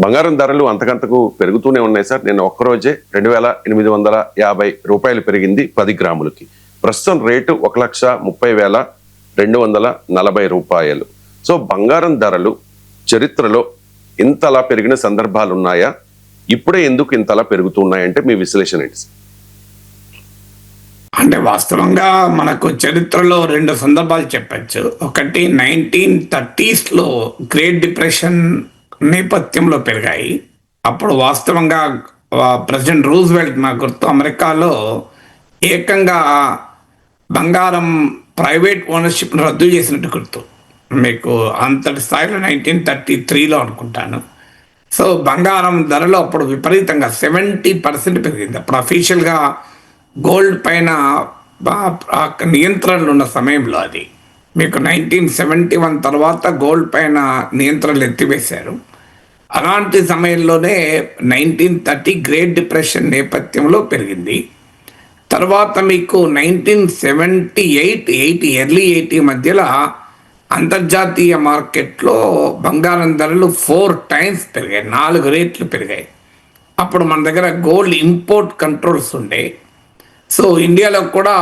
బంగారం ధరలు అంతకంతకు పెరుగుతూనే ఉన్నాయి సార్. నేను ఒక్కరోజే 2850 రూపాయలు పెరిగింది 10 గ్రాములకి. ప్రస్తుతం రేటు 1,30,240 రూపాయలు. సో బంగారం ధరలు చరిత్రలో ఇంతలా పెరిగిన సందర్భాలు ఉన్నాయా? ఇప్పుడే ఎందుకు ఇంతలా పెరుగుతున్నాయంటే మీ విశ్లేషణ ఏంటి? అంటే వాస్తవంగా మనకు చరిత్రలో 2 సందర్భాలు చెప్పచ్చు. ఒకటి 1930s గ్రేట్ డిప్రెషన్ నేపథ్యంలో పెరిగాయి. అప్పుడు వాస్తవంగా ప్రెసిడెంట్ రూజ్వెల్ట్ నాకు గుర్తు అమెరికాలో ఏకంగా బంగారం ప్రైవేట్ ఓనర్షిప్ రద్దు చేసినట్టు గుర్తు మీకు. అంతటి స్థాయిలో 1933లో అనుకుంటాను. సో బంగారం ధరలో అప్పుడు విపరీతంగా 70% పెరిగింది. అప్పుడు అఫీషియల్గా గోల్డ్ పైన నియంత్రణలు ఉన్న సమయంలో అది మీకు 1971 తర్వాత గోల్డ్ పైన నియంత్రణలు ఎత్తివేశారు. అలాంటి సమయంలోనే 1930 గ్రేట్ డిప్రెషన్ నేపథ్యంలో పెరిగింది. తర్వాత మీకు 1978 ఎర్లీ 80 మధ్యలో అంతర్జాతీయ మార్కెట్లో బంగారం ధరలు 4 టైమ్స్ పెరిగాయి, 4 రేట్లు పెరిగాయి. అప్పుడు మన దగ్గర గోల్డ్ ఇంపోర్ట్ కంట్రోల్స్ ఉండే. సో ఇండియాలో కూడా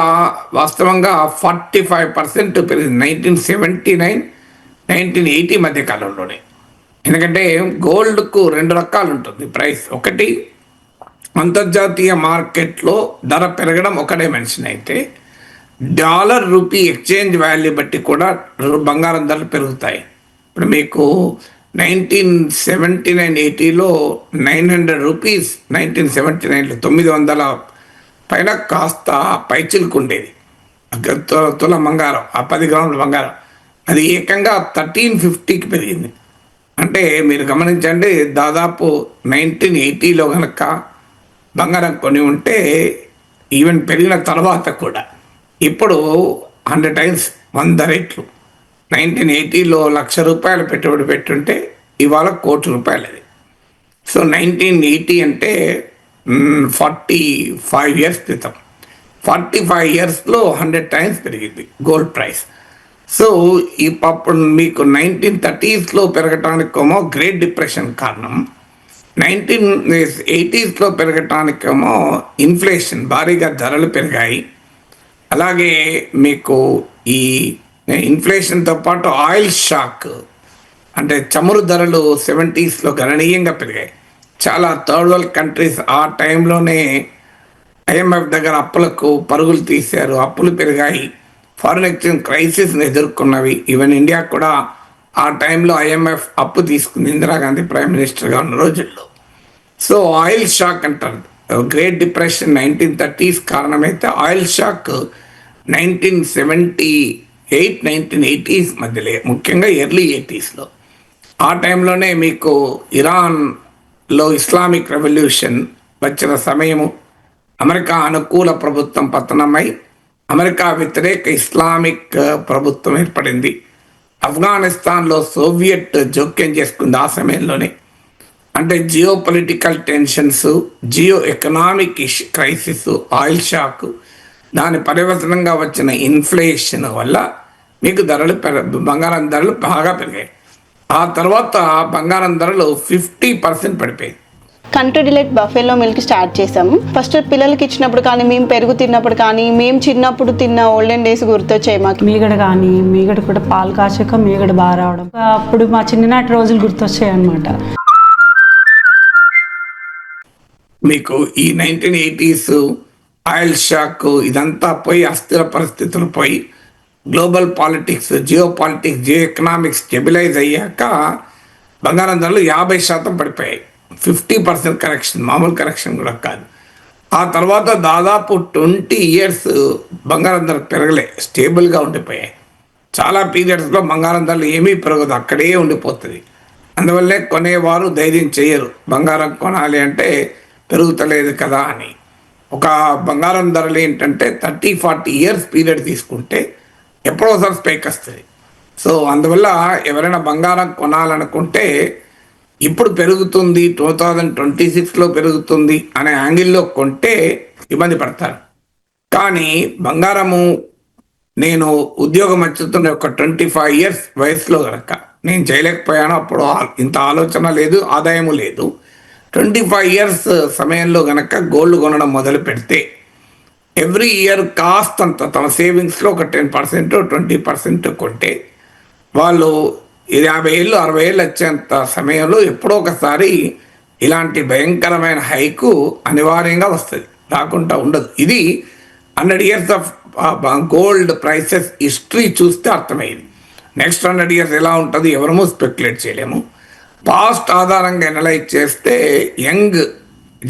వాస్తవంగా 45% పెరిగింది 1979 1980 మధ్య కాలంలోనే. ఎందుకంటే గోల్డ్కు 2 రకాలు ఉంటుంది ప్రైస్. ఒకటి అంతర్జాతీయ మార్కెట్లో ధర పెరగడం ఒక డైమెన్షన్ అయితే, డాలర్ రూపీ ఎక్స్చేంజ్ వాల్యూ బట్టి కూడా బంగారం ధరలు పెరుగుతాయి. ఇప్పుడు మీకు 1979-80లో 900 రూపీస్, 1979లో 900 పైన కాస్త పైచిలకు ఉండేది తుల బంగారం. ఆ 10 గ్రాముల బంగారం అది ఏకంగా 1350కి పెరిగింది. అంటే మీరు గమనించండి, దాదాపు 1980లో కనుక బంగారం కొని ఉంటే ఈవెన్ పెరిగిన తర్వాత కూడా ఇప్పుడు 100 టైమ్స్ 100 రెట్లు. 1980లో ₹1,00,000 పెట్టుబడి పెట్టుంటే ఇవాళ ₹1,00,00,000 అది. సో 1980 అంటే 45 ఇయర్స్ క్రితం. 45 ఇయర్స్లో 100 టైమ్స్ పెరిగింది గోల్డ్ ప్రైస్. సో ఇప్పుడు మీకు 1930s పెరగటానికేమో గ్రేట్ డిప్రెషన్ కారణం, 1980s పెరగటానికేమో ఇన్ఫ్లేషన్, భారీగా ధరలు పెరిగాయి. అలాగే మీకు ఈ ఇన్ఫ్లేషన్తో పాటు ఆయిల్ షాక్, అంటే చమురు ధరలు 70s గణనీయంగా పెరిగాయి. చాలా థర్డ్ వరల్డ్ కంట్రీస్ ఆ టైంలోనే ఐఎంఎఫ్ దగ్గర అప్పులకు పరుగులు తీశారు, అప్పులు పెరిగాయి, ఫారిన్ ఎక్స్చేంజ్ క్రైసిస్ని ఎదుర్కొన్నవి. ఈవెన్ ఇండియా కూడా ఆ టైంలో ఐఎంఎఫ్ అప్పు తీసుకుంది ఇందిరాగాంధీ ప్రైమ్ మినిస్టర్గా ఉన్న రోజుల్లో. సో ఆయిల్ షాక్ అంటారు. గ్రేట్ డిప్రెషన్ 1930s కారణమైతే ఆయిల్ షాక్ 1978 1980s మధ్యలో, ముఖ్యంగా ఎర్లీ 80s. ఆ టైంలోనే మీకు ఇరాన్లో ఇస్లామిక్ రెవల్యూషన్ వచ్చిన సమయము, అమెరికా అనుకూల ప్రభుత్వం పతనమై అమెరికా వ్యతిరేక ఇస్లామిక్ ప్రభుత్వం ఏర్పడింది. ఆఫ్ఘనిస్తాన్లో సోవియట్ జోక్యం చేసుకుంది ఆ సమయంలోనే. అంటే geo political tensions, geo economic crisis, oil shock, దాని పర్యవసనంగా వచ్చిన ఇన్ఫ్లేషన్ వల్ల మీకు బంగారం ధరలు బాగా పెరిగాయి. ఆ తర్వాత బంగారం ధరలు 50% పడిపోయాయి. Country delight buffalo milk start చేసాము. ఫస్ట్ పిల్లలకి ఇచ్చినప్పుడు కానీ, మేము పెరుగు తిన్నప్పుడు కానీ, మేము చిన్నప్పుడు తిన్న ఓల్డెన్ డేస్ గుర్తొచ్చాయి మాకు. మీగడ కూడా పాలు కాచాక మీగడ బాగా రావడం, అప్పుడు మా చిన్ననాటి రోజులు గుర్తొచ్చాయి అన్నమాట. మీకు ఈ 1980s ఆయిల్ షాక్ ఇదంతా పోయి, అస్థిర పరిస్థితులు పోయి, global politics, Jio economics stabilize అయ్యాక బంగారం ధరలు 50% పడిపోయాయి. 50% కరెక్షన్, మామూలు కరెక్షన్ కూడా కాదు. ఆ తర్వాత దాదాపు 20 ఇయర్స్ బంగారం ధర పెరగలే, స్టేబుల్గా ఉండిపోయాయి. చాలా పీరియడ్స్లో బంగారం ధరలు ఏమీ పెరగదు, అక్కడే ఉండిపోతుంది. అందువల్లే కొనేవారు ధైర్యం చేయరు, బంగారం కొనాలి అంటే పెరుగుతలేదు కదా అని. ఒక బంగారం ధరలు ఏంటంటే 30-40 ఇయర్స్ పీరియడ్ తీసుకుంటే ఎప్పుడోసారి స్పైక్ వస్తుంది. సో అందువల్ల ఎవరైనా బంగారం కొనాలనుకుంటే ఇప్పుడు పెరుగుతుంది, 2026లో పెరుగుతుంది అనే యాంగిల్లో కొంటే ఇబ్బంది పడతారు. కానీ బంగారము నేను ఉద్యోగం వచ్చుతున్న ఒక 25 ఇయర్స్ వయసులో కనుక నేను చేయలేకపోయాను, అప్పుడు ఇంత ఆలోచన లేదు, ఆదాయము లేదు. 25 ఇయర్స్ సమయంలో గనక గోల్డ్ కొనడం మొదలు పెడితే ఎవ్రీ ఇయర్ కాస్ట్ అంత తమ సేవింగ్స్లో ఒక 10% 20% కొంటే వాళ్ళు 50 ఏళ్ళు 60 ఏళ్ళు వచ్చేంత సమయంలో ఎప్పుడో ఒకసారి ఇలాంటి భయంకరమైన హైకు అనివార్యంగా వస్తుంది, రాకుండా ఉండదు. ఇది 100 years of gold prices history చూస్తే అర్థమైంది. నెక్స్ట్ 100 ఇయర్స్ ఎలా ఉంటుంది ఎవరము స్పెక్యులేట్ చేయలేము. పాస్ట్ ఆధారంగా ఎనలైజ్ చేస్తే యంగ్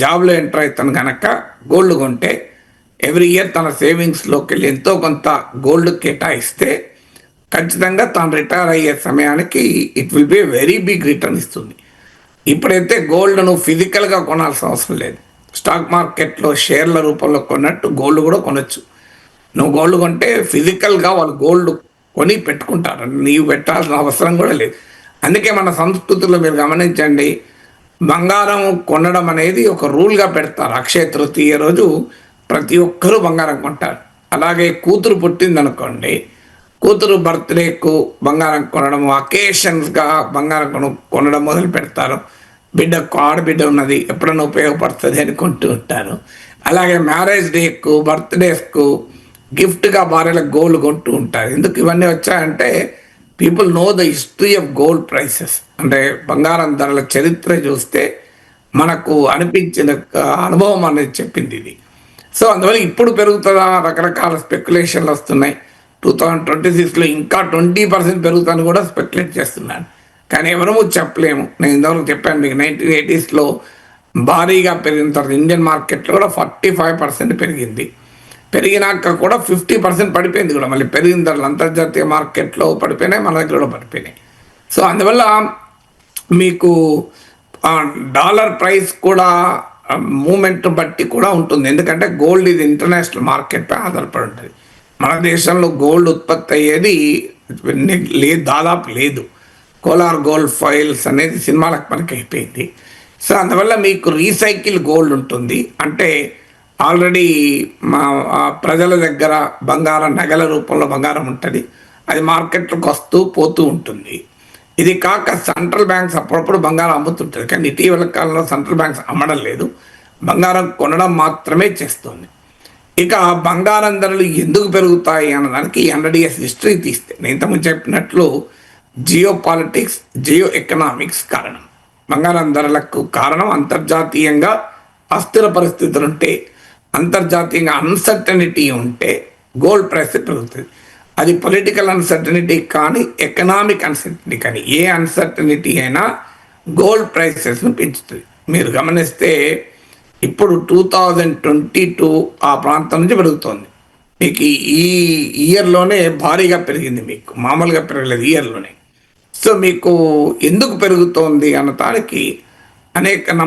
జాబ్లో ఎంటర్ అవుతాను కనుక గోల్డ్ కొంటే ఎవ్రీ ఇయర్ తన సేవింగ్స్లోకి వెళ్ళి ఎంతో కొంత గోల్డ్ కేటాయిస్తే ఖచ్చితంగా తాను రిటైర్ అయ్యే సమయానికి it will be very big return ఇస్తుంది. ఇప్పుడైతే గోల్డ్ నువ్వు ఫిజికల్గా కొనాల్సిన అవసరం లేదు. స్టాక్ మార్కెట్లో షేర్ల రూపంలో కొన్నట్టు గోల్డ్ కూడా కొనొచ్చు. నువ్వు గోల్డ్ కొంటే ఫిజికల్గా వాళ్ళు గోల్డ్ కొని పెట్టుకుంటారు, నీవు పెట్టాల్సిన అవసరం కూడా లేదు. అందుకే మన సంస్కృతిలో మీరు గమనించండి, బంగారం కొనడం అనేది ఒక రూల్గా పెడతారు. అక్షయ తృతీయ రోజు ప్రతి ఒక్కరూ బంగారం కొంటారు. అలాగే కూతురు పుట్టిందనుకోండి, కూతురు బర్త్డేకు బంగారం కొనడం, అకేషన్స్గా బంగారం కొనడం మొదలు పెడతారు. బిడ్డకు ఆడబిడ్డ ఉన్నది ఎప్పుడైనా ఉపయోగపడుతుంది అని కొంటూ ఉంటారు. అలాగే మ్యారేజ్ డేకు బర్త్డేస్కు గిఫ్ట్గా భార్యలకు గోల్డ్ కొంటూ ఉంటారు. ఎందుకు ఇవన్నీ వచ్చాయంటే people know the history of gold prices. అంటే బంగారం ధరల చరిత్ర చూస్తే మనకు అనిపించిన అనుభవం అనేది చెప్పింది ఇది. సో అందువల్ల ఇప్పుడు పెరుగుతుందా, రకరకాల స్పెక్యులేషన్లు వస్తున్నాయి. 2026లో ఇంకా 20% పెరుగుతుందని కూడా స్పెక్యులేట్ చేస్తున్నాను, కానీ ఎవరము చెప్పలేము. నేను ఇంతవరకు చెప్పాను మీకు 1980sలో భారీగా పెరిగిన తర్వాత ఇండియన్ మార్కెట్లో కూడా 45% పెరిగింది. పెరిగినాక కూడా 50% పడిపోయింది కూడా. మళ్ళీ పెరిగిన ధరలు అంతర్జాతీయ మార్కెట్లో పడిపోయినాయి, మన దగ్గర కూడా పడిపోయినాయి. సో అందువల్ల మీకు డాలర్ ప్రైస్ కూడా మూమెంట్ బట్టి కూడా ఉంటుంది. ఎందుకంటే గోల్డ్ ఇది ఇంటర్నేషనల్ మార్కెట్పై ఆధారపడి ఉంటుంది. మన దేశంలో గోల్డ్ ఉత్పత్తి అయ్యేది లేదు, దాదాపు లేదు. కోలార్ గోల్డ్ ఫైల్స్ అనేది సినిమాలకు మనకి అయిపోయింది. సో అందువల్ల మీకు రీసైకిల్ గోల్డ్ ఉంటుంది. అంటే ఆల్రెడీ మా ప్రజల దగ్గర బంగారం నగల రూపంలో బంగారం ఉంటుంది, అది మార్కెట్లోకి వస్తూ పోతూ ఉంటుంది. ఇది కాక సెంట్రల్ బ్యాంక్స్ అప్పుడప్పుడు బంగారం అమ్ముతుంటుంది, కానీ ఇటీవల కాలంలో సెంట్రల్ బ్యాంక్స్ అమ్మడం లేదు, బంగారం కొనడం మాత్రమే చేస్తుంది. ఇక బంగారం ధరలు ఎందుకు పెరుగుతాయి అన్నదానికి 100 ఇయర్స్ హిస్టరీ తీస్తే నేను ఇంతకుముందు చెప్పినట్లు జియో పాలిటిక్స్, జియో ఎకనామిక్స్ కారణం. బంగారం ధరలకు కారణం అంతర్జాతీయంగా అస్థిర పరిస్థితులు ఉంటే, అంతర్జాతీయంగా అన్సర్టనిటీ ఉంటే గోల్డ్ ప్రైస్ పెరుగుతుంది. అది పొలిటికల్ అన్సర్టనిటీ కానీ ఎకనామిక్ అన్సర్టనిటీ కానీ ఏ అన్సర్టనిటీ అయినా గోల్డ్ ప్రైసెస్ను పెంచుతుంది. మీరు గమనిస్తే ఇప్పుడు 2022 ఆ ప్రాంతం నుంచి పెరుగుతోంది. మీకు ఈ ఇయర్లోనే భారీగా పెరిగింది, మీకు మామూలుగా పెరగలేదు ఇయర్లోనే. సో మీకు ఎందుకు పెరుగుతోంది అన్నదానికి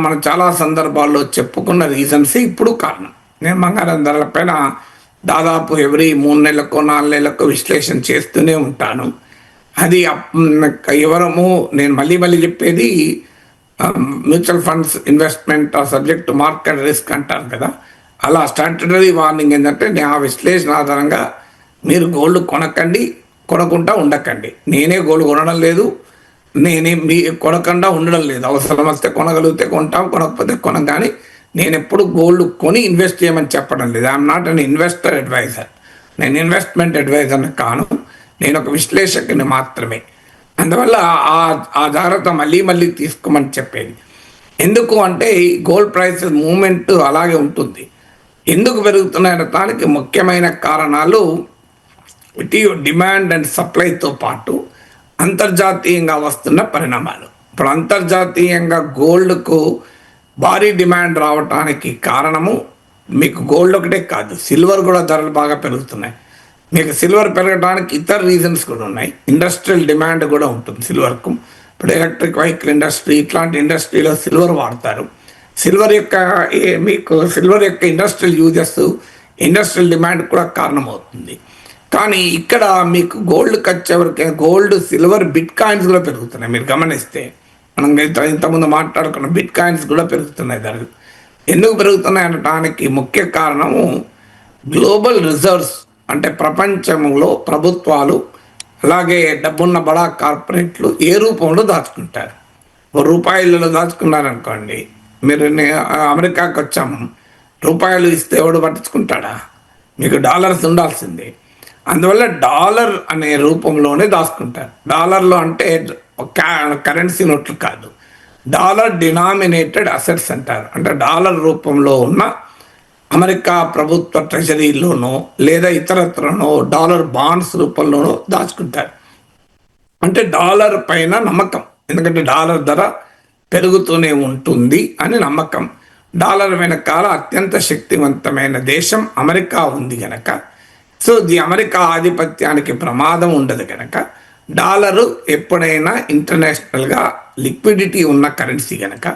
మనం చాలా సందర్భాల్లో చెప్పుకున్న రీజన్స్ ఇప్పుడు కారణం. నేను బంగారం ధరలపైన దాదాపు ఎవ్రీ 3 నెలలకు 4 నెలలకు విశ్లేషణ చేస్తూనే ఉంటాను. అది ఎవరము నేను మళ్ళీ చెప్పేది mutual funds investment subject to market risk అంటారు కదా, అలా స్టాట్యుటరీ వార్నింగ్ ఏంటంటే నేను ఆ విశ్లేషణ ఆధారంగా మీరు గోల్డ్ కొనకండి, కొనకుండా ఉండకండి. నేనే గోల్డ్ కొనడం లేదు, నేనే మీ కొనకుండా ఉండడం లేదు. అవసరం వస్తే కొనగలిగితే కొంటాం, కొనకపోతే కొనం. కానీ నేను ఎప్పుడు గోల్డ్ కొని ఇన్వెస్ట్ చేయమని చెప్పడం లేదు. I'm not an investor adviser, నేను ఇన్వెస్ట్మెంట్ అడ్వైజర్ని కాను, నేను ఒక విశ్లేషకుని మాత్రమే. అందువల్ల ఆ జాగ్రత్త మళ్ళీ తీసుకోమని చెప్పేది. ఎందుకు అంటే గోల్డ్ ప్రైసెస్ మూమెంట్ అలాగే ఉంటుంది. ఎందుకు పెరుగుతున్నాయన్న దానికి ముఖ్యమైన కారణాలు డిమాండ్ అండ్ సప్లైతో పాటు అంతర్జాతీయంగా వస్తున్న పరిణామాలు. ఇప్పుడు అంతర్జాతీయంగా గోల్డ్కు భారీ డిమాండ్ రావడానికి కారణము మీకు గోల్డ్ ఒకటే కాదు, సిల్వర్ కూడా ధరలు బాగా పెరుగుతున్నాయి. మీకు సిల్వర్ పెరగడానికి ఇతర రీజన్స్ కూడా ఉన్నాయి. ఇండస్ట్రియల్ డిమాండ్ కూడా ఉంటుంది సిల్వర్కు. ఇప్పుడు ఎలక్ట్రిక్ వెహికల్ ఇండస్ట్రీ ఇట్లాంటి ఇండస్ట్రీలో సిల్వర్ వాడతారు. సిల్వర్ యొక్క ఇండస్ట్రియల్ యూజెస్, ఇండస్ట్రియల్ డిమాండ్ కూడా కారణమవుతుంది. కానీ ఇక్కడ మీకు గోల్డ్కి వచ్చేవరకు గోల్డ్, సిల్వర్, బిట్ కాయిన్స్ కూడా పెరుగుతున్నాయి. మీరు గమనిస్తే మనం ఇంతకుముందు మాట్లాడుకున్న బిట్ కాయిన్స్ కూడా పెరుగుతున్నాయి ధరలు. ఎందుకు పెరుగుతున్నాయి అనడానికి ముఖ్య కారణము గ్లోబల్ రిజర్వ్స్. అంటే ప్రపంచంలో ప్రభుత్వాలు అలాగే డబ్బున్న బడా కార్పొరేట్లు ఏ రూపంలో దాచుకుంటారు. రూపాయలలో దాచుకున్నారనుకోండి, మీరు అమెరికాకి వచ్చాము, రూపాయలు ఇస్తే ఎవడు పట్టించుకుంటాడా? మీకు డాలర్స్ ఉండాల్సిందే. అందువల్ల డాలర్ అనే రూపంలోనే దాచుకుంటారు. డాలర్లో అంటే కరెన్సీ నోట్లు కాదు, డాలర్ డినామినేటెడ్ అసెట్స్ అంటారు. అంటే డాలర్ రూపంలో ఉన్న అమెరికా ప్రభుత్వ ట్రెజరీలోనో లేదా ఇతరత్రనో డాలర్ బాండ్స్ రూపంలోనో దాచుకుంటారు. అంటే డాలర్ పైన నమ్మకం, ఎందుకంటే డాలర్ ధర పెరుగుతూనే ఉంటుంది అని నమ్మకం. డాలర్ వెనకాల అత్యంత శక్తివంతమైన దేశం అమెరికా ఉంది గనక, సో అమెరికా ఆధిపత్యానికి ప్రమాదం ఉండదు కనుక డాలరు ఎప్పుడైనా ఇంటర్నేషనల్గా లిక్విడిటీ ఉన్న కరెన్సీ కనుక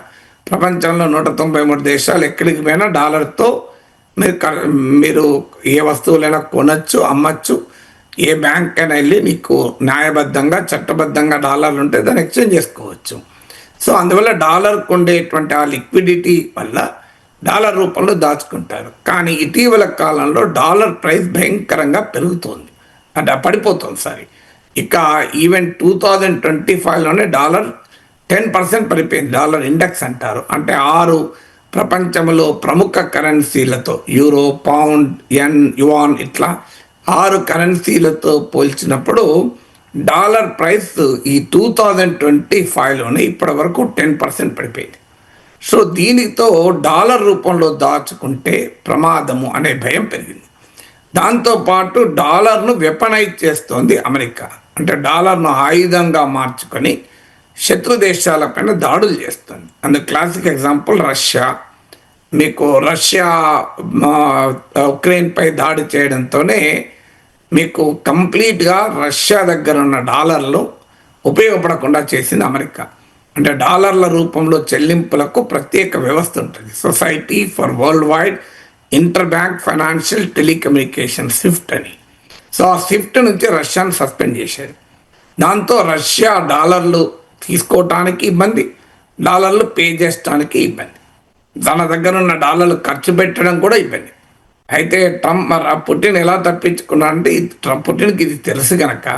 ప్రపంచంలో 193 దేశాలు ఎక్కడికి పోయినా డాలర్తో మీరు ఏ వస్తువులైనా కొనచ్చు, అమ్మచ్చు. ఏ బ్యాంక్ అయినా వెళ్ళి నీకు న్యాయబద్ధంగా చట్టబద్ధంగా డాలర్లు ఉంటే దాన్ని ఎక్స్చేంజ్ చేసుకోవచ్చు. సో అందువల్ల డాలర్కు ఉండేటువంటి ఆ లిక్విడిటీ వల్ల డాలర్ రూపంలో దాచుకుంటారు. కానీ ఇటీవల కాలంలో డాలర్ ప్రైస్ భయంకరంగా పెరుగుతోంది, అంటే పడిపోతుంది. సారీ, ఇక ఈవెన్ 2025లోనే డాలర్ 10% పడిపోయింది. డాలర్ ఇండెక్స్ అంటారు. అంటే 6 ప్రపంచంలో ప్రముఖ కరెన్సీలతో యూరో, పౌండ్, యెన్, యువాన్ ఇట్లా 6 కరెన్సీలతో పోల్చినప్పుడు డాలర్ ప్రైస్ ఈ 2025లోనే ఇప్పటి వరకు 10% పడిపోయింది. సో దీనితో డాలర్ రూపంలో దాచుకుంటే ప్రమాదము అనే భయం పెరిగింది. దాంతోపాటు డాలర్ను వెపనైజ్ చేస్తోంది అమెరికా. అంటే డాలర్ను ఆయుధంగా మార్చుకొని శత్రు దేశాలపైన దాడులు చేస్తుంది. అందుకు క్లాసిక్ ఎగ్జాంపుల్ రష్యా. మీకు రష్యా ఉక్రెయిన్పై దాడి చేయడంతోనే మీకు కంప్లీట్గా రష్యా దగ్గర ఉన్న డాలర్లు ఉపయోగపడకుండా చేసింది అమెరికా. అంటే డాలర్ల రూపంలో చెల్లింపులకు ప్రత్యేక వ్యవస్థ ఉంటుంది, society for world wide inter bank financial telecommunication Swift అని. సో ఆ స్విఫ్ట్ నుంచి రష్యాను సస్పెండ్ చేశారు. దాంతో రష్యా డాలర్లు తీసుకోవటానికి ఇబ్బంది, డాలర్లు పే చేయడానికి ఇబ్బంది, తన దగ్గర ఉన్న డాలర్లు ఖర్చు పెట్టడం కూడా ఇబ్బంది. అయితే ట్రంప్ పుటిన్ ఎలా తప్పించుకున్నాడంటే, పుటిన్కి ఇది తెలుసు కనుక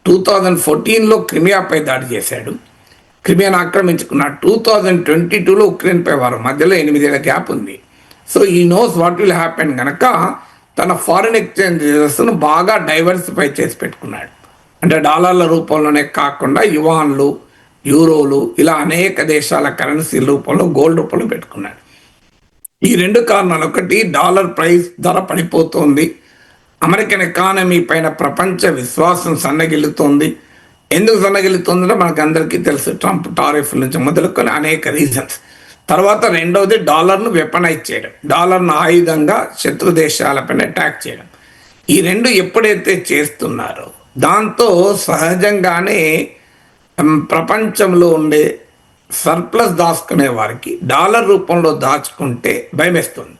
2014లో క్రిమియాపై దాడి చేశాడు, క్రిమియాను ఆక్రమించుకున్నాడు. 2022లో ఉక్రెయిన్పై వారు మధ్యలో 8 ఏళ్ల గ్యాప్ ఉంది. సో ఈ నోస్ వాట్ విల్ హ్యాపెన్ కనుక తన ఫారిన్ ఎక్స్చేంజ్ రిజర్వ్స్ను బాగా డైవర్సిఫై చేసి పెట్టుకున్నాడు. అంటే డాలర్ల రూపంలోనే కాకుండా యువాన్లు, యూరోలు ఇలా అనేక దేశాల కరెన్సీ రూపంలో గోల్డ్ రూపంలో పెట్టుకున్నాడు. ఈ 2 కారణాలు, ఒకటి డాలర్ ప్రైస్ ధర పడిపోతుంది, అమెరికన్ ఎకానమీ పైన ప్రపంచ విశ్వాసం సన్నగిల్లుతోంది. ఎందుకు సన్నగిల్లుతుందో మనకు అందరికీ తెలుసు, ట్రంప్ టారిఫ్ నుంచి మొదలుకొని అనేక రీజన్స్. తర్వాత రెండవది డాలర్ను వెపనైజ్ చేయడం, డాలర్ను ఆయుధంగా శత్రు దేశాలపైన అటాక్ చేయడం. ఈ 2 ఎప్పుడైతే చేస్తున్నారో దాంతో సహజంగానే ప్రపంచంలో ఉండే సర్ప్లస్ దాచుకునే వారికి డాలర్ రూపంలో దాచుకుంటే భయమేస్తుంది.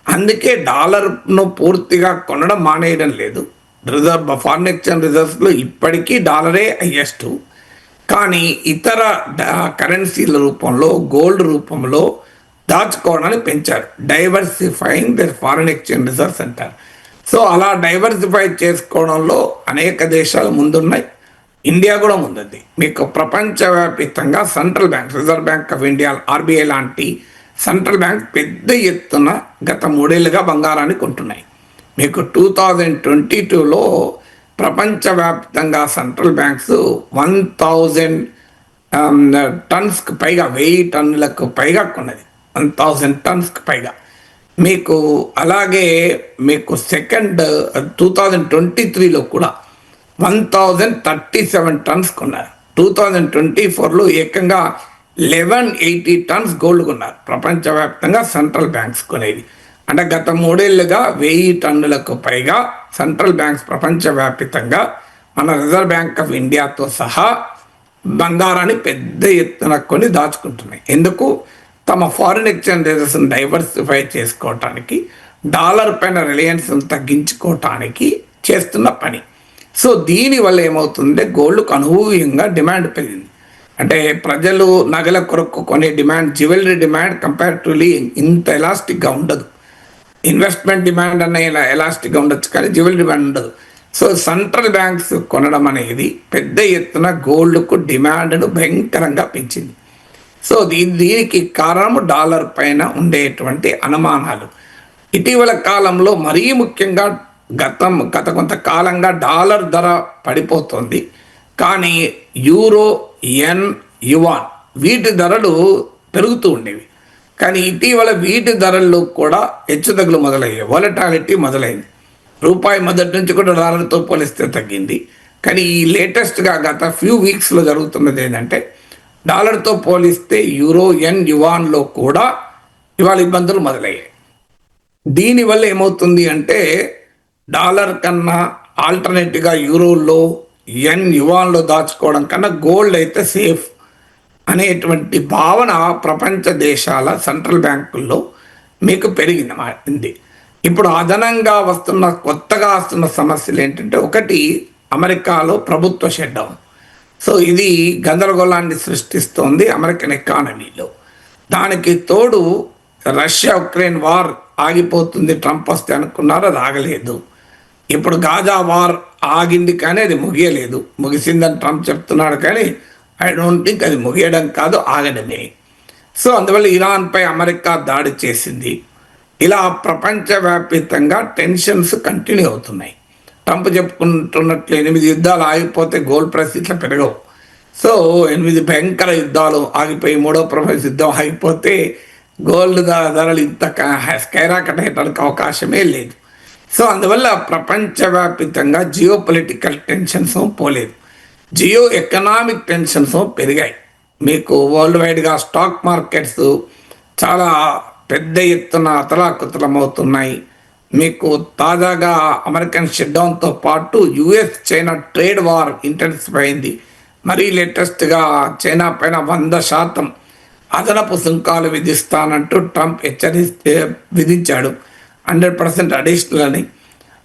అందుకే డాలర్ను పూర్తిగా కొనడం మానేయడం లేదు. రిజర్వ్ ఫారిన్ ఎక్స్చేంజ్ రిజర్వ్స్లో ఇప్పటికీ డాలరే హైయెస్ట్. కానీ ఇతర కరెన్సీల రూపంలో గోల్డ్ రూపంలో దాచుకోవడాన్ని పెంచారు. Diversifying their foreign exchange reserves అంటారు. సో అలా డైవర్సిఫై చేసుకోవడంలో అనేక దేశాలు ముందున్నాయి, ఇండియా కూడా ముందుంది. మీకు ప్రపంచవ్యాప్తంగా central bank, reserve bank of India RBI లాంటి సెంట్రల్ బ్యాంక్ పెద్ద ఎత్తున గత 3 ఏళ్లుగా బంగారాన్ని కొంటున్నాయి. మీకు 2022లో ప్రపంచవ్యాప్తంగా సెంట్రల్ బ్యాంక్స్ 1000 టన్స్కి పైగా, 1000 టన్నులకు పైగా కొన్నది, 1000 టన్స్కి పైగా. మీకు అలాగే మీకు 2023లో కూడా 1037 టన్స్ కొన్నారు. 2024లో ఏకంగా 1180 టన్స్ గోల్డ్ కొన్నారు ప్రపంచవ్యాప్తంగా సెంట్రల్ బ్యాంక్స్ కొనేది. అంటే గత 3 ఏళ్లుగా 1000 టన్నులకు పైగా సెంట్రల్ బ్యాంక్స్ ప్రపంచవ్యాప్తంగా మన రిజర్వ్ బ్యాంక్ ఆఫ్ ఇండియాతో సహా బంగారాన్ని పెద్ద ఎత్తున కొని దాచుకుంటున్నాయి. ఎందుకు? తమ ఫారిన్ ఎక్స్చేంజ్ రిజర్వ్స్ని డైవర్సిఫై చేసుకోవటానికి, డాలర్ పైన రిలయన్స్ని తగ్గించుకోవటానికి చేస్తున్న పని. సో దీనివల్ల ఏమవుతుందంటే గోల్డ్కు అనూహ్యంగా డిమాండ్ పెరిగింది. అంటే ప్రజలు నగల కొరకు కొనే డిమాండ్, జ్యువెలరీ డిమాండ్ కంపారిటివ్లీ ఇంత ఎలాస్టిక్గా ఉండదు. ఇన్వెస్ట్మెంట్ డిమాండ్ అన్న ఇలా ఎలాస్టిక్గా ఉండొచ్చు, కానీ జ్యువెలరీ డిమాండ్ ఉండదు. సో సెంట్రల్ బ్యాంక్స్ కొనడం అనేది పెద్ద ఎత్తున గోల్డ్కు డిమాండ్ను భయంకరంగా పెంచింది. సో దీనికి కారణం డాలర్ పైన ఉండేటువంటి అనుమానాలు. ఇటీవల కాలంలో మరీ ముఖ్యంగా గత కొంతకాలంగా డాలర్ ధర పడిపోతుంది, కానీ యూరో, యెన్, యువాన్ వీటి ధరలు పెరుగుతూ ఉండేవి. కానీ ఇటీవల వీటి ధరల్లో కూడా హెచ్చుతగ్గులు మొదలయ్యాయి, వాలటాలిటీ మొదలైంది. రూపాయి మొదటి నుంచి కూడా డాలర్తో పోలిస్తే తగ్గింది. కానీ ఈ లేటెస్ట్గా గత ఫ్యూ వీక్స్లో జరుగుతున్నది ఏంటంటే డాలర్తో పోలిస్తే యూరో, యెన్, యువాన్లో కూడా ఇవాళ ఇబ్బందులు మొదలయ్యాయి. దీనివల్ల ఏమవుతుంది అంటే డాలర్ కన్నా ఆల్టర్నేటివ్గా యూరోలో, యెన్, యువాన్లో దాచుకోవడం కన్నా గోల్డ్ అయితే సేఫ్ అనేటువంటి భావన ప్రపంచ దేశాల సెంట్రల్ బ్యాంకుల్లో మీకు పెరిగింది. ఇప్పుడు అదనంగా కొత్తగా వస్తున్న సమస్యలు ఏంటంటే, ఒకటి అమెరికాలో ప్రభుత్వ షట్డౌన్. సో ఇది గందరగోళాన్ని సృష్టిస్తోంది అమెరికన్ ఎకానమీలో. దానికి తోడు రష్యా ఉక్రెయిన్ వార్ ఆగిపోతుంది, ట్రంప్ వస్తే అనుకున్నారు, అది ఆగలేదు. ఇప్పుడు గాజా వార్ ఆగింది కానీ అది ముగియలేదు. ముగిసిందని ట్రంప్ చెప్తున్నాడు కానీ ఐ డోంట్ థింక్ అది ముగియడం కాదు, ఆగడమే. సో అందువల్ల ఇరాన్పై అమెరికా దాడి చేసింది. ఇలా ప్రపంచవ్యాప్తంగా టెన్షన్స్ కంటిన్యూ అవుతున్నాయి. ట్రంప్ చెప్పుకుంటున్నట్లు 8 యుద్ధాలు ఆగిపోతే గోల్డ్ ప్రైస్ ఇట్లా పెరగవు. సో 8 భయంకర యుద్ధాలు ఆగిపోయి 3వ ప్రపంచ యుద్ధం ఆగిపోతే గోల్డ్ ధరలు ఇంత స్కైరాకెట్ అయ్యడానికి అవకాశమే లేదు. సో అందువల్ల ప్రపంచవ్యాప్తంగా జియో పొలిటికల్ టెన్షన్స్ పోలేదు, జియో ఎకనామిక్ టెన్షన్స్ పెరిగాయి. మీకు వరల్డ్ వైడ్గా స్టాక్ మార్కెట్స్ చాలా పెద్ద ఎత్తున అతలాకుతలమవుతున్నాయి. మీకు తాజాగా అమెరికన్ షట్డౌన్తో పాటు US China trade war intensify అయింది. మరీ లేటెస్ట్గా చైనా పైన 100% అదనపు సుంకాలు విధిస్తానంటూ ట్రంప్ విధించాడు. 100% అడిషనల్ అని.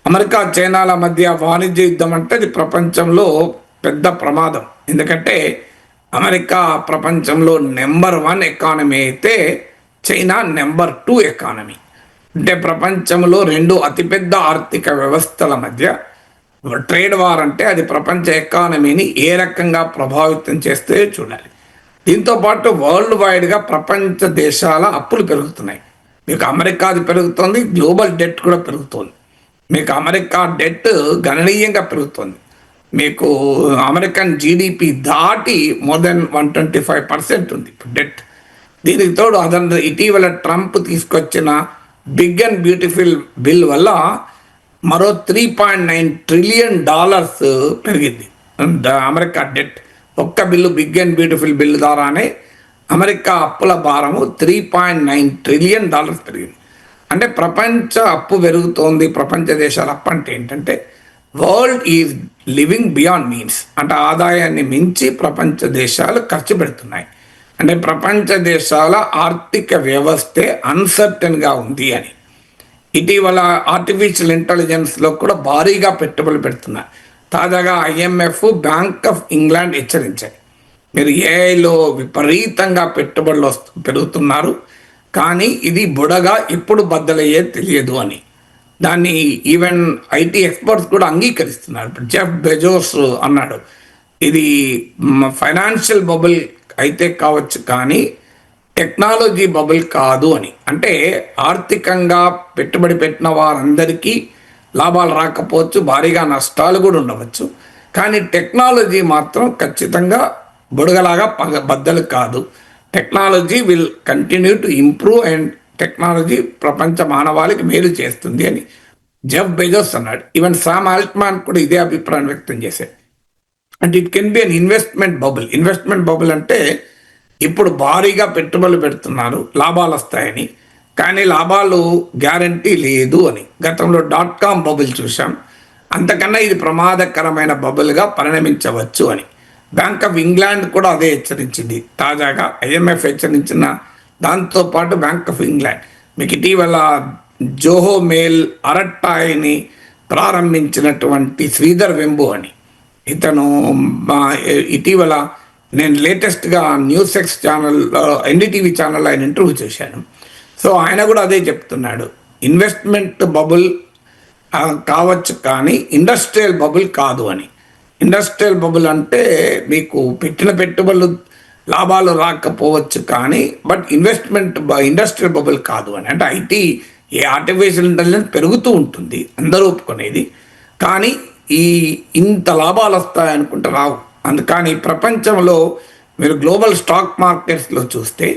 అమెరికా చైనాల మధ్య వాణిజ్య యుద్ధం అంటే అది ప్రపంచంలో పెద్ద ప్రమాదం. ఎందుకంటే అమెరికా ప్రపంచంలో నెంబర్ 1 ఎకానమీ అయితే చైనా నెంబర్ 2 ఎకానమీ. అంటే ప్రపంచంలో 2 అతిపెద్ద ఆర్థిక వ్యవస్థల మధ్య ట్రేడ్ వార్ అంటే అది ప్రపంచ ఎకానమీని ఏ రకంగా ప్రభావితం చేస్తే చూడాలి. దీంతోపాటు వరల్డ్ వైడ్గా ప్రపంచ దేశాల అప్పులు పెరుగుతున్నాయి. మీకు అమెరికాది పెరుగుతుంది, గ్లోబల్ డెట్ కూడా పెరుగుతుంది. మీకు అమెరికా డెట్ గణనీయంగా పెరుగుతుంది. మీకు అమెరికన్ జీడిపి దాటి మోర్ దెన్ 125% ఉంది ఇప్పుడు డెట్. దీనికి తోడు అదన ఇటీవల ట్రంప్ తీసుకొచ్చిన బిగ్ అండ్ బ్యూటిఫుల్ బిల్ వల్ల మరో $3.9 ట్రిలియన్ పెరిగింది అమెరికా డెట్. ఒక్క bill big and beautiful bill ద్వారానే అమెరికా అప్పుల భారము $3.9 ట్రిలియన్ పెరిగింది. అంటే ప్రపంచ అప్పు పెరుగుతోంది. ప్రపంచ దేశాల అప్పు అంటే ఏంటంటే world is living beyond means, అంటే ఆదాయాన్ని మించి ప్రపంచ దేశాలు ఖర్చు పెడుతున్నాయి. అంటే ప్రపంచ దేశాల ఆర్థిక వ్యవస్థే అన్సర్టన్గా ఉంది అని. ఇటీవల ఆర్టిఫిషియల్ ఇంటెలిజెన్స్లో కూడా భారీగా పెట్టుబడులు పెడుతున్నారు. తాజాగా IMF, బ్యాంక్ ఆఫ్ ఇంగ్లాండ్ హెచ్చరించాయి, మీరు ఏఐలో విపరీతంగా పెట్టుబడులు పెరుగుతున్నారు, కానీ ఇది బుడగా ఎప్పుడు బద్దలయ్యేది తెలియదు అని. దాన్ని ఈవెన్ IT ఎక్స్పర్ట్స్ కూడా అంగీకరిస్తున్నారు. ఇప్పుడు జెఫ్ బెజోస్ అన్నాడు, ఇది ఫైనాన్షియల్ బబుల్ అయితే కావచ్చు కానీ టెక్నాలజీ బబుల్ కాదు అని. అంటే ఆర్థికంగా పెట్టుబడి పెట్టిన వారందరికీ లాభాలు రాకపోవచ్చు, భారీగా నష్టాలు కూడా ఉండవచ్చు, కానీ టెక్నాలజీ మాత్రం ఖచ్చితంగా బుడగలాగా బద్దలు కాదు. Technology will continue to improve and technology ప్రపంచ మానవాళికి మేలు చేస్తుంది అని జెఫ్ బెజోస్ అన్నాడు. ఈవెన్ సామ్ ఆల్ట్మాన్ కూడా ఇదే అభిప్రాయం వ్యక్తం చేశాడు. అంటే it can be an investment bubble. Investment bubble అంటే ఇప్పుడు భారీగా పెట్టుబడులు పెడుతున్నారు, లాభాలు వస్తాయని, కానీ లాభాలు గ్యారంటీ లేదు అని. గతంలో .com బబుల్ చూసాం, అంతకన్నా ఇది ప్రమాదకరమైన బబుల్గా పరిణమించవచ్చు అని. బ్యాంక్ ఆఫ్ ఇంగ్లాండ్ కూడా అదే హెచ్చరించింది. తాజాగా IMF హెచ్చరించిన దాంతోపాటు బ్యాంక్ ఆఫ్ ఇంగ్లాండ్ మీకు ఇటీవల జోహో మేల్ అరట్టాయిని ప్రారంభించినటువంటి శ్రీధర్ వెంబు అని ఇతను ఇటీవల నేను లేటెస్ట్గా NewsX ఛానల్, NDTV ఛానల్లో ఆయన ఇంటర్వ్యూ చేశాను. సో ఆయన కూడా అదే చెప్తున్నాడు, ఇన్వెస్ట్మెంట్ బబుల్ కావచ్చు, కానీ ఇండస్ట్రియల్ బబుల్ కాదు అని. ఇండస్ట్రియల్ బబుల్ అంటే మీకు పెట్టిన పెట్టుబడులు లాభాలు రాకపోవచ్చు కానీ బట్ ఇండస్ట్రియల్ బబుల్ కాదు అని. అంటే ఐటీ, ఆర్టిఫిషియల్ ఇంటెలిజెన్స్ పెరుగుతూ ఉంటుంది, అందరూ ఒప్పుకునేది, కానీ ఇంత లాభాలు వస్తాయనుకుంటే రావు. అందుకని ప్రపంచంలో మీరు గ్లోబల్ స్టాక్ మార్కెట్స్లో చూస్తే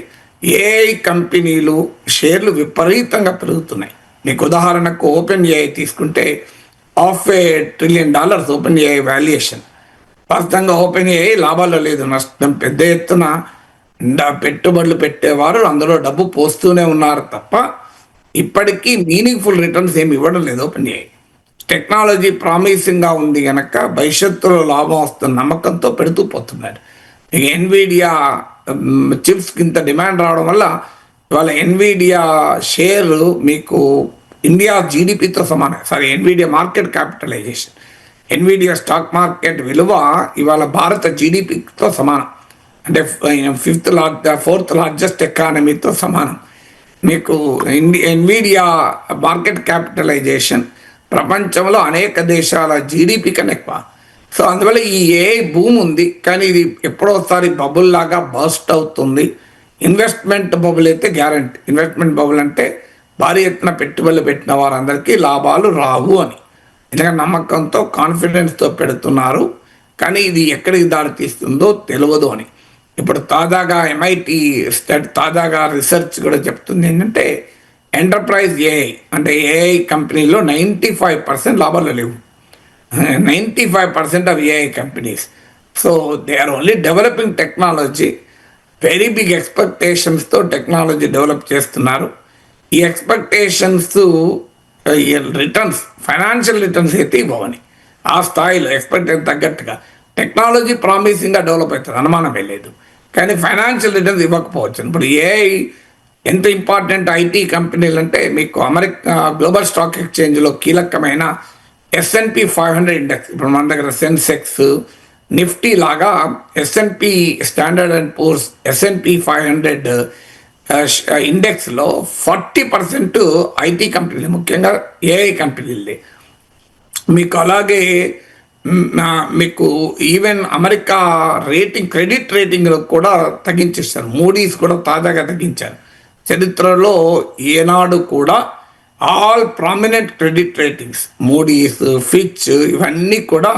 ఏఐ కంపెనీలు షేర్లు విపరీతంగా పెరుగుతున్నాయి. మీకు ఉదాహరణకు ఓపెన్ ఏఐ తీసుకుంటే $500 billion ఓపెన్ ఏఐ వాల్యుయేషన్. వాస్తవంగా ఓపెన్ ఏఐ లాభాల్లో లేదు, నష్టం. పెద్ద ఎత్తున పెట్టుబడులు పెట్టేవారు అందులో డబ్బు పోస్తూనే ఉన్నారు తప్ప ఇప్పటికీ మీనింగ్ఫుల్ రిటర్న్స్ ఏమి ఇవ్వడం లేదు ఓపెన్ ఏఐ. టెక్నాలజీ ప్రామిసింగ్గా ఉంది కనుక భవిష్యత్తులో లాభం వస్తున్న నమ్మకంతో పెడుతూ పోతున్నారు. మీకు ఎన్విడియా చిప్స్కి ఇంత డిమాండ్ రావడం వల్ల ఇవాళ ఎన్విడియా షేర్ మీకు ఇండియా జీడిపితో సమానం. Nvidia market capitalization, Nvidia stock market విలువ ఇవాళ భారత జీడిపితో సమానం. అంటే 4th లార్జెస్ట్ ఎకానమీతో సమానం. మీకు ఎన్విడియా మార్కెట్ క్యాపిటలైజేషన్ ప్రపంచంలో అనేక దేశాల జీడిపి కన్నా ఎక్కువ. సో అందువల్ల ఈ ఏఐ భూమి ఉంది, కానీ ఇది ఎప్పుడోసారి బబుల్ లాగా బర్స్ట్ అవుతుంది. ఇన్వెస్ట్మెంట్ బబుల్ అయితే గ్యారంటీ. ఇన్వెస్ట్మెంట్ బబుల్ అంటే భారీ ఎత్తున పెట్టుబడులు పెట్టిన వారందరికీ లాభాలు రావు అని, ఎందుకంటే నమ్మకంతో కాన్ఫిడెన్స్తో పెడుతున్నారు, కానీ ఇది ఎక్కడికి దారి తీస్తుందో తెలియదు అని. ఇప్పుడు తాజాగా MIT తాజాగా రీసెర్చ్ కూడా చెప్తుంది ఏంటంటే ఎంటర్ప్రైజ్ ఏఐ అంటే ఏఐ కంపెనీలో 95% లాభాలు లేవు. 95% of AI companies. So they are only developing technology. Very big ఎక్స్పెక్టేషన్స్తో టెక్నాలజీ డెవలప్ చేస్తున్నారు. ఈ ఎక్స్పెక్టేషన్స్ రిటర్న్స్, ఫైనాన్షియల్ రిటర్న్స్ అయితే ఇవ్వవని, ఆ స్థాయిలో ఎక్స్పెక్టేషన్ తగ్గట్టుగా టెక్నాలజీ ప్రామిసింగ్గా డెవలప్ అవుతుంది, అనుమానమే లేదు, కానీ ఫైనాన్షియల్ రిటర్న్స్ ఇవ్వకపోవచ్చు. ఇప్పుడు ఏఐ ఎంత ఇంపార్టెంట్ ఐటీ కంపెనీలు అంటే మీకు అమెరికా గ్లోబల్ స్టాక్ ఎక్స్చేంజ్లో కీలకమైన S&P 500 ఇండెక్స్, ఇప్పుడు మన దగ్గర సెన్సెక్స్, నిఫ్టీ లాగా S&P standard and Poor's S&P 500 ఇండెక్స్లో 40% ఐటీ కంపెనీలు, ముఖ్యంగా ఏఐ కంపెనీలే. మీకు అలాగే మీకు ఈవెన్ అమెరికా రేటింగ్, క్రెడిట్ రేటింగ్లో కూడా తగ్గించేస్తారు. మూడీస్ కూడా తాజాగా తగ్గించారు. చరిత్రలో ఏనాడు కూడా all prominent credit ratings, Moody's, Fitch, ఇవన్నీ కూడా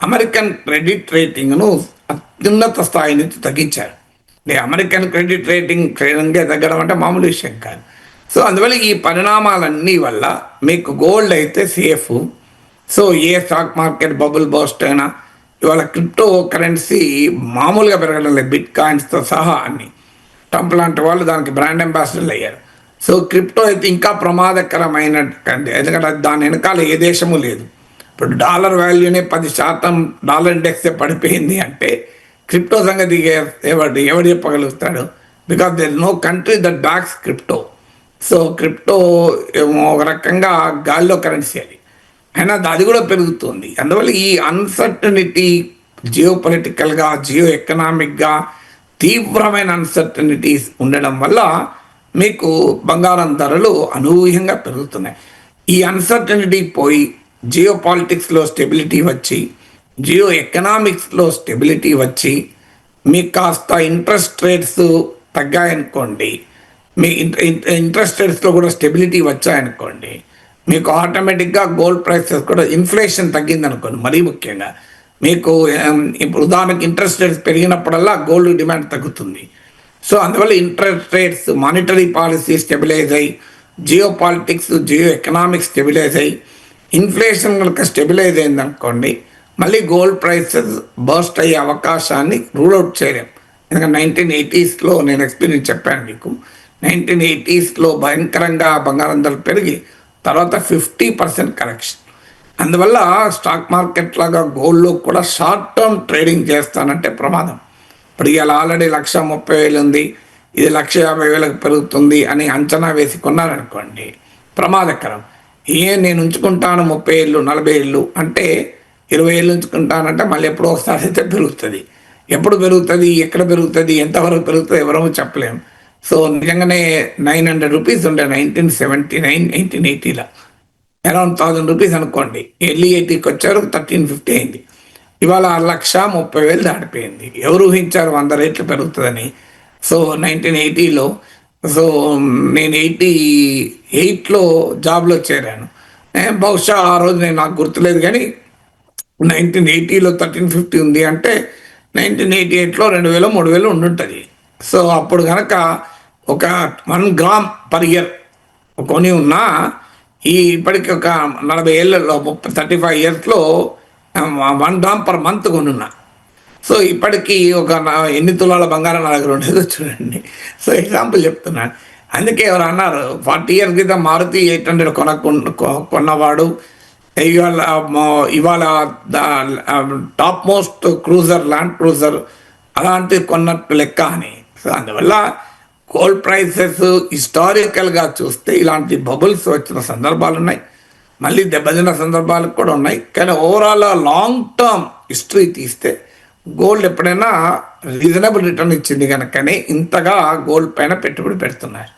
అమెరికన్ క్రెడిట్ రేటింగ్ను అత్యున్నత స్థాయి నుంచి తగ్గించారు. అమెరికన్ క్రెడిట్ రేటింగ్ తగ్గడం అంటే మామూలు విషయం కాదు. సో అందువల్ల ఈ పరిణామాలన్నీ వల్ల మీకు గోల్డ్ అయితే సేఫ్. సో ఏ స్టాక్ మార్కెట్ బబుల్ బస్ట్ అయినా ఇవాళ క్రిప్టో కరెన్సీ మామూలుగా పెరగడం లేదు, బిట్ కాయిన్స్తో సహా అన్ని. ట్రంప్ లాంటి వాళ్ళు దానికి బ్రాండ్ అంబాసిడర్లు అయ్యారు. సో క్రిప్టో అయితే ఇంకా ప్రమాదకరమైన, ఎందుకంటే దాని వెనకాల ఏ దేశము లేదు. ఇప్పుడు డాలర్ వాల్యూనే 10% డాలర్ ఇండెక్సే పడిపోయింది అంటే క్రిప్టో సంగతి ఎవడు చెప్పగలుగుతాడు? Because there is no country that backs crypto. So crypto ఒక రకంగా గాల్లో కరెన్సీ అది, అయినా అది కూడా పెరుగుతుంది. అందువల్ల ఈ అన్సర్టనిటీ జియో పొలిటికల్గా, జియో ఎకనామిక్గా తీవ్రమైన అన్సర్టనిటీస్ ఉండడం వల్ల మీకు బంగారం ధరలు అనూహ్యంగా పెరుగుతున్నాయి. ఈ అన్సర్టనిటీ పోయి జియో పాలిటిక్స్లో స్టెబిలిటీ వచ్చి, జియో ఎకనామిక్స్లో స్టెబిలిటీ వచ్చి, మీకు కాస్త ఇంట్రెస్ట్ రేట్స్ తగ్గాయనుకోండి, మీ ఇంట్రెస్ట్ రేట్స్లో కూడా స్టెబిలిటీ వచ్చాయనుకోండి, మీకు ఆటోమేటిక్గా గోల్డ్ ప్రైసెస్ కూడా, ఇన్ఫ్లేషన్ తగ్గిందనుకోండి, మరీ ముఖ్యంగా మీకు ఇప్పుడు ఉదాహరణకి ఇంట్రెస్ట్ రేట్స్ పెరిగినప్పుడల్లా గోల్డ్ డిమాండ్ తగ్గుతుంది. సో అందువల్ల interest rates, monetary policy stabilise అయ్యి, geopolitics, Jio economics stabilise అయ్యి, ఇన్ఫ్లేషన్ కనుక స్టెబిలైజ్ అయిందనుకోండి, మళ్ళీ గోల్డ్ ప్రైసెస్ బర్స్ట్ అయ్యే అవకాశాన్ని రూల్ అవుట్ చేయలేం. ఎందుకంటే 1980sలో నేను ఎక్స్పీరియన్స్ చెప్పాను మీకు. 1980sలో భయంకరంగా బంగారం ధరలు పెరిగి తర్వాత 50% కరెక్షన్. అందువల్ల స్టాక్ మార్కెట్ లాగా గోల్డ్లో కూడా షార్ట్ టర్మ్ ట్రేడింగ్ చేస్తానంటే ప్రమాదం. ఇప్పుడు ఇలా ఆల్రెడీ 1,30,000 ఉంది, ఇది 1,50,000 పెరుగుతుంది అని అంచనా వేసి కొన్నారనుకోండి, ప్రమాదకరం. నేను ఉంచుకుంటాను 30 ఏళ్ళు 40 ఏళ్ళు అంటే 20 ఏళ్ళు ఉంచుకుంటానంటే మళ్ళీ ఎప్పుడో ఒకసారి అయితే పెరుగుతుంది. ఎప్పుడు పెరుగుతుంది, ఎక్కడ పెరుగుతుంది, ఎంతవరకు పెరుగుతుంది ఎవరో చెప్పలేము. సో నిజంగానే 900 రూపీస్ ఉండే 1979 1980లో. అరౌండ్ 1000 రూపీస్ అనుకోండి. ఎర్లీ 80కి వచ్చారు, 1350 అయింది. ఇవాళ 1,30,000 దాటిపోయింది. ఎవరు ఊహించారు 100 రేట్లు పెరుగుతుందని? సో 1980లో, సో నేను 88లో జాబ్లో చేరాను. బహుశా ఆ రోజు నాకు గుర్తులేదు, కానీ 1980లో 1350 ఉంది అంటే 1988లో 2000 3000 ఉండుంటుంది. సో అప్పుడు కనుక ఒక 1 గ్రామ్ పర్ ఇయర్ కొని ఉన్నా, ఇప్పటికి ఒక 40 ఏళ్ళలో 35 ఇయర్స్లో 1 గ్రామ్ పర్ మంత్ కొనున్నా. సో ఇప్పటికీ ఒక ఎన్ని తులాల బంగారం నా దగ్గర ఉండేదో చూడండి. సో ఎగ్జాంపుల్ చెప్తున్నాను. అందుకే ఎవరు అన్నారు 40 ఇయర్స్ క్రితం మారుతి 800 కొన్నవాడు ఇవాళ top most cruiser, land cruiser అలాంటివి కొన్నట్టు లెక్క అని. సో అందువల్ల గోల్డ్ ప్రైసెస్ హిస్టారికల్గా చూస్తే ఇలాంటి బబుల్స్ వచ్చిన సందర్భాలు ఉన్నాయి, మళ్ళీ దెబ్బతిన్న సందర్భాలు కూడా ఉన్నాయి. కానీ ఓవరాల్ లాంగ్ టర్మ్ హిస్టరీ తీస్తే గోల్డ్ ఎప్పుడైనా రీజనబుల్ రిటర్న్ ఇచ్చింది కనుకనే ఇంతగా గోల్డ్ పైన పెట్టుబడి పెడుతున్నారు.